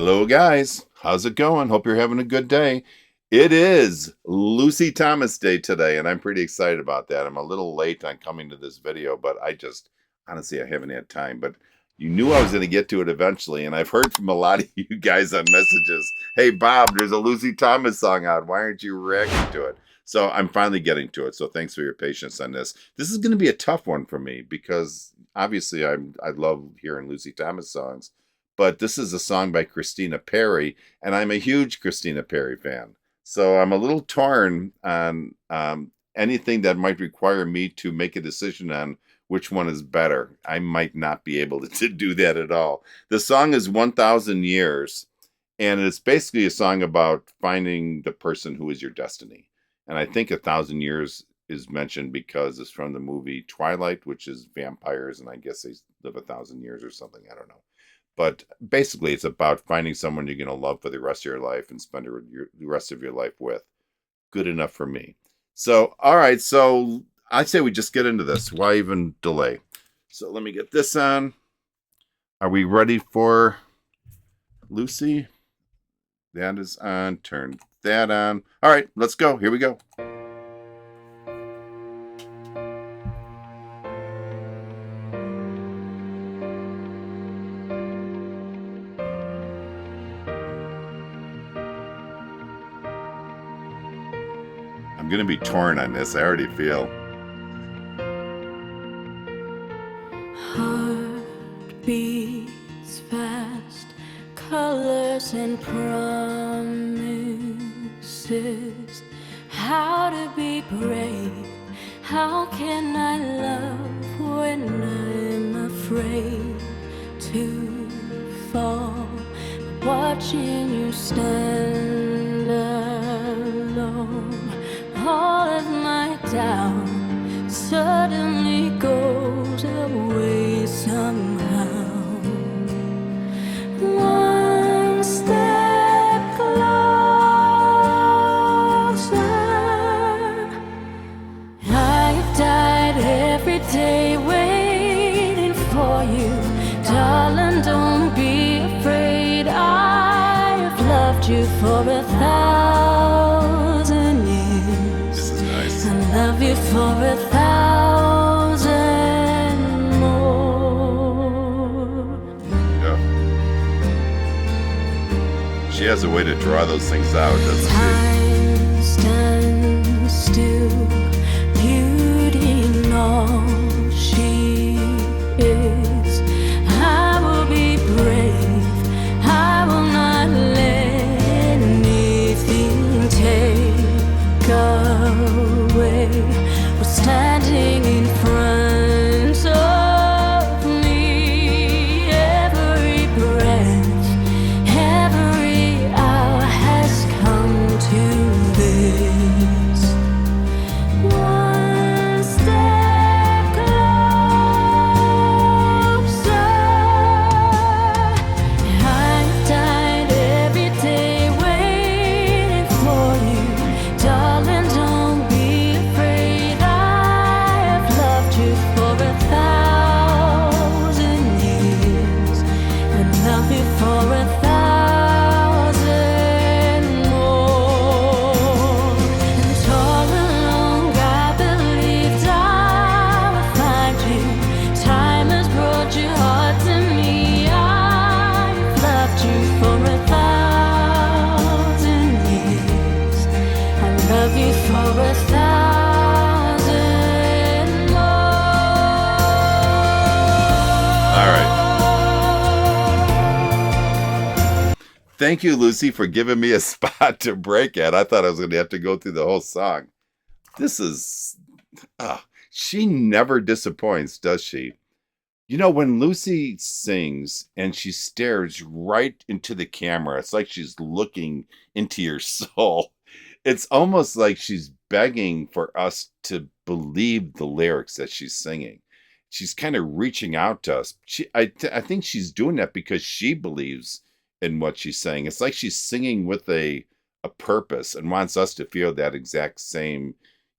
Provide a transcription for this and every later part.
Hello, guys. How's it going? Hope you're having a good day. It is Lucy Thomas Day today, and I'm pretty excited about that. I'm a little late on coming to this video, but honestly, I haven't had time. But you knew I was going to get to it eventually, and I've heard from a lot of you guys on messages, hey, Bob, there's a Lucy Thomas song out. Why aren't you reacting to it? So I'm finally getting to it, so thanks for your patience on this. This is going to be a tough one for me because obviously I love hearing Lucy Thomas songs, but this is a song by Christina Perri, and I'm a huge Christina Perri fan. So I'm a little torn on anything that might require me to make a decision on which one is better. I might not be able to do that at all. The song is 1,000 Years, and it's basically a song about finding the person who is your destiny. And I think 1,000 years is mentioned because it's from the movie Twilight, which is vampires, and I guess they live 1,000 years or something. I don't know. But basically, it's about finding someone you're going to love for the rest of your life and spend the rest of your life with. Good enough for me. So, all right. So I'd say we just get into this. Why even delay? So let me get this on. Are we ready for Lucy? That is on. Turn that on. All right, let's go. Here we go. I'm going to be torn on this. I already feel. Heart beats fast, colors and promises. How to be brave? How can I love when I'm afraid to fall? Watching you stand alone, all of my doubt suddenly goes away somehow. One step closer. I've died every day waiting for you, darling. Don't be afraid. I've loved you for 1,000 years. This is nice. I love you for 1,000 more. Yeah. She has a way to draw those things out, doesn't she? Time stands still, beauty in all she is. I will be brave. I will not let anything take away. We're standing in front of me. Every breath, every hour has come to this. One step closer. I've died every day waiting for you, darling. Don't be afraid. I've loved you for 1,000 years, and love you for 1,000 more. And all along I believed I would find you. Time has brought your heart to me. I've loved you for 1,000 years. I love you for 1,000 more. All right. Thank you, Lucy, for giving me a spot to break at. I thought I was going to have to go through the whole song. This is, she never disappoints, does she? You know, when Lucy sings and she stares right into the camera, it's like she's looking into your soul. It's almost like she's begging for us to believe the lyrics that she's singing. She's kind of reaching out to us. I think she's doing that because she believes in what she's saying. It's like she's singing with a purpose and wants us to feel that exact same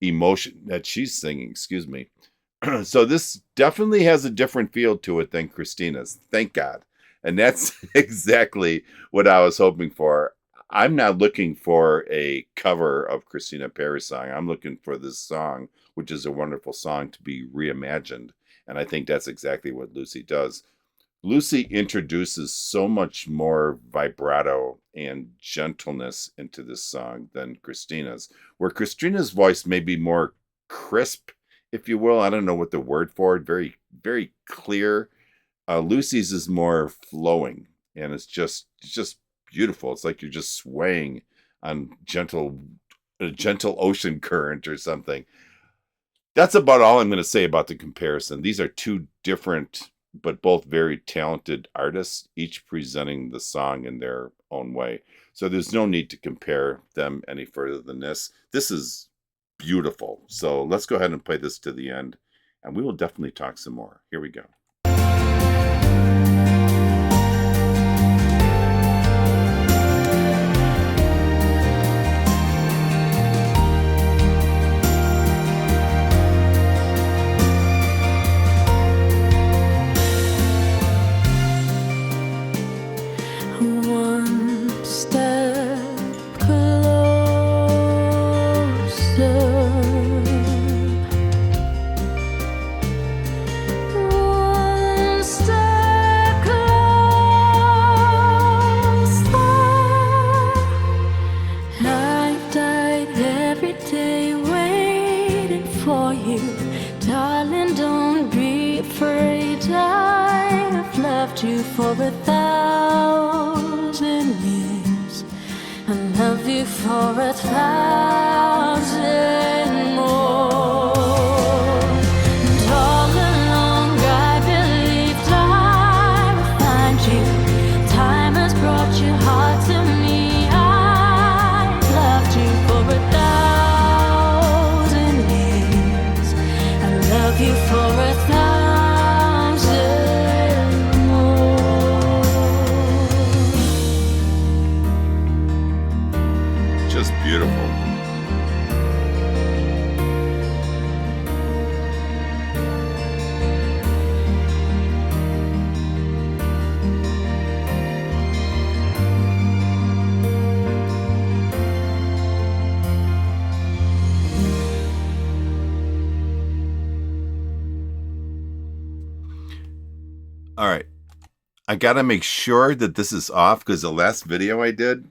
emotion that she's singing. Excuse me. So this definitely has a different feel to it than Christina's. Thank God. And that's exactly what I was hoping for. I'm not looking for a cover of Christina Perri's song. I'm looking for this song, which is a wonderful song, to be reimagined. And I think that's exactly what Lucy does. Lucy introduces so much more vibrato and gentleness into this song than Christina's, where Christina's voice may be more crisp, if you will. I don't know what the word for it, very, very clear. Lucy's is more flowing, and it's just beautiful. It's like you're just swaying on a gentle ocean current or something. That's about all I'm going to say about the comparison. These are two different, but both very talented artists, each presenting the song in their own way. So there's no need to compare them any further than this. This is beautiful. So let's go ahead and play this to the end, and we will definitely talk some more. Here we go. One step closer, one step closer. I've died every day waiting for you, darling. Don't be afraid. I've loved you for 1,000 years. I love you for 1,000 more. And all along I believed I would find you. Time has brought your heart to me. I loved you for 1,000 years. I love you for 1,000 more. Just beautiful. All right. I got to make sure that this is off because the last video I did,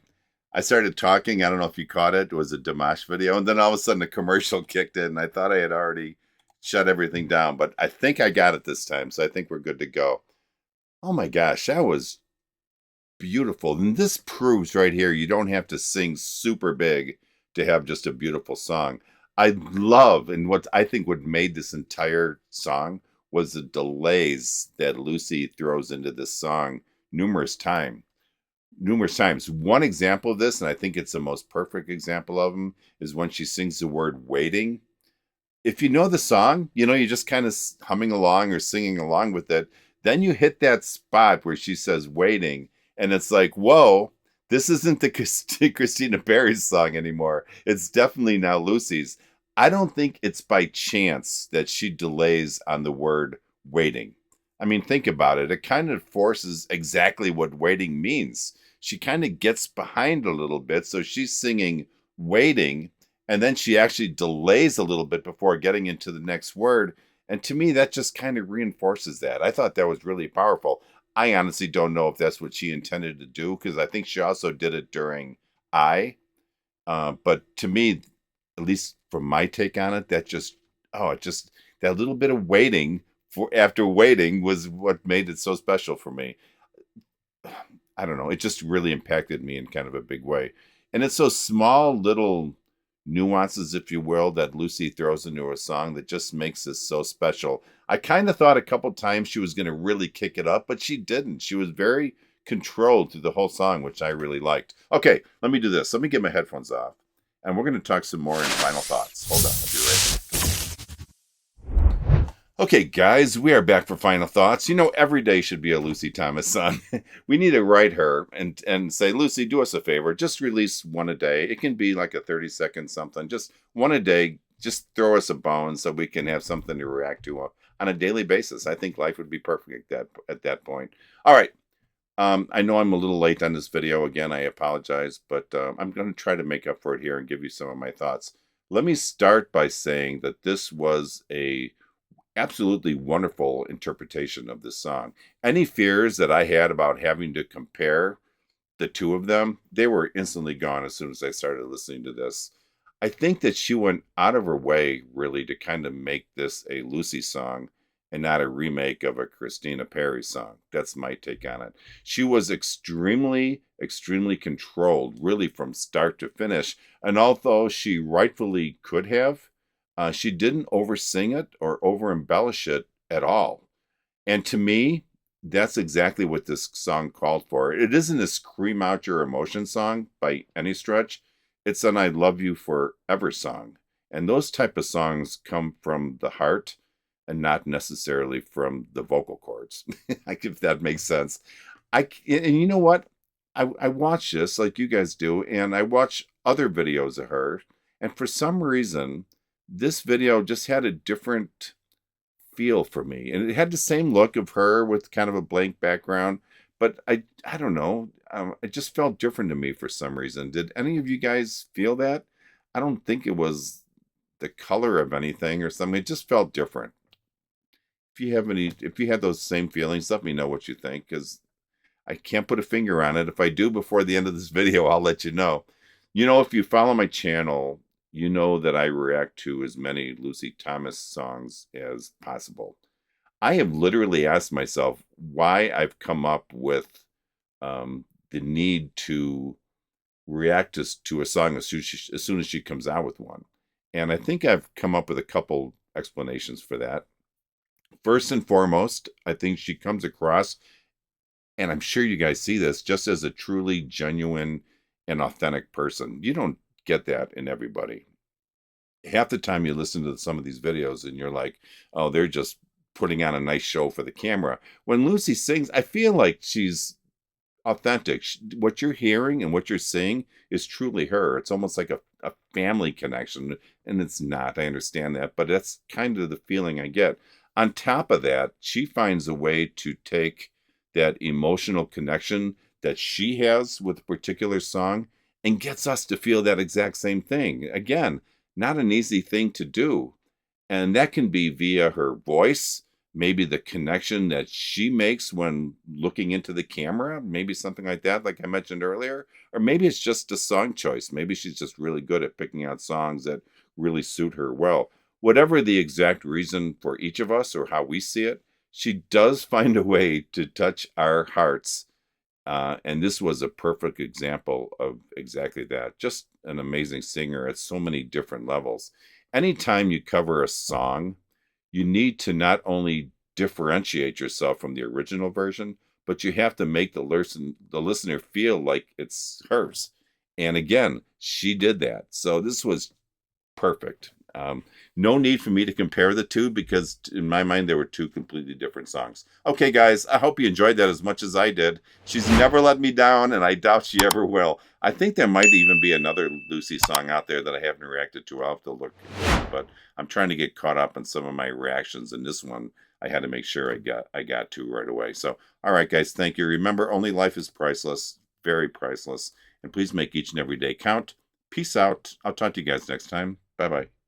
I started talking. I don't know if you caught it. It was a Dimash video. And then all of a sudden a commercial kicked in. And I thought I had already shut everything down. But I think I got it this time. So I think we're good to go. Oh my gosh, that was beautiful. And this proves right here you don't have to sing super big to have just a beautiful song. I love, and what I think what made this entire song was the delays that Lucy throws into this song numerous times. One example of this, and I think it's the most perfect example of them, is when she sings the word waiting. If you know the song, you're just kind of humming along or singing along with it. Then you hit that spot where she says waiting, and it's like, whoa, this isn't the Christina Perri's song anymore. It's definitely now Lucy's. I don't think it's by chance that she delays on the word waiting. I mean, think about it. It kind of forces exactly what waiting means. She kind of gets behind a little bit. So she's singing waiting, and then she actually delays a little bit before getting into the next word. And to me, that just kind of reinforces that. I thought that was really powerful. I honestly don't know if that's what she intended to do, because I think she also did it during I. But to me, at least from my take on it, that that little bit of waiting for after waiting was what made it so special for me. I don't know. It just really impacted me in kind of a big way. And it's those small little nuances, if you will, that Lucy throws into a song that just makes this so special. I kind of thought a couple times she was going to really kick it up, but she didn't. She was very controlled through the whole song, which I really liked. Okay, let me do this. Let me get my headphones off, and we're going to talk some more in final thoughts. Hold on, I'll be right back. Okay, guys, we are back for final thoughts. Every day should be a Lucy Thomas song. We need to write her and say, Lucy, do us a favor. Just release one a day. It can be like a 30-second something. Just one a day. Just throw us a bone so we can have something to react to on a daily basis. I think life would be perfect at that point. All right. I know I'm a little late on this video. Again, I apologize, but I'm going to try to make up for it here and give you some of my thoughts. Let me start by saying that this was a absolutely wonderful interpretation of this song. Any fears that I had about having to compare the two of them, they were instantly gone as soon as I started listening to this. I think that she went out of her way really to kind of make this a Lucy song and not a remake of a Christina Perry song. That's my take on it. She was extremely controlled, really from start to finish. And although she rightfully could have, she didn't oversing it or over embellish it at all. And to me, that's exactly what this song called for. It isn't a scream out your emotion song by any stretch. It's an I love you forever song. And those type of songs come from the heart and not necessarily from the vocal cords. If that makes sense. And you know what? I watch this like you guys do, and I watch other videos of her, and for some reason, this video just had a different feel for me. And it had the same look of her with kind of a blank background, but I don't know. It just felt different to me for some reason. Did any of you guys feel that? I don't think it was the color of anything or something. It just felt different. If you had those same feelings, let me know what you think, because I can't put a finger on it. If I do before the end of this video, I'll let you know. You know, if you follow my channel, you know that I react to as many Lucy Thomas songs as possible. I have literally asked myself why I've come up with the need to react to a song as soon as she comes out with one. And I think I've come up with a couple explanations for that. First and foremost, I think she comes across, and I'm sure you guys see this, just as a truly genuine and authentic person. You don't get that in everybody. Half the time you listen to some of these videos and you're like, oh, they're just putting on a nice show for the camera. When Lucy sings, I feel like she's authentic. What you're hearing and what you're seeing is truly her. It's almost like a family connection, and it's not. I understand that, but that's kind of the feeling I get. On top of that, she finds a way to take that emotional connection that she has with a particular song and gets us to feel that exact same thing. Again, not an easy thing to do. And that can be via her voice, maybe the connection that she makes when looking into the camera, maybe something like that, like I mentioned earlier. Or maybe it's just a song choice. Maybe she's just really good at picking out songs that really suit her well. Whatever the exact reason for each of us or how we see it, she does find a way to touch our hearts. And this was a perfect example of exactly that. Just an amazing singer at so many different levels. Anytime you cover a song, you need to not only differentiate yourself from the original version, but you have to make the listener feel like it's hers. And again, she did that. So this was perfect. No need for me to compare the two because in my mind, they were two completely different songs. Okay, guys, I hope you enjoyed that as much as I did. She's never let me down, and I doubt she ever will. I think there might even be another Lucy song out there that I haven't reacted to. I'll have to look, but I'm trying to get caught up on some of my reactions, and this one I had to make sure I got to right away. So, all right, guys, thank you. Remember, only life is priceless, very priceless, and please make each and every day count. Peace out. I'll talk to you guys next time. Bye-bye.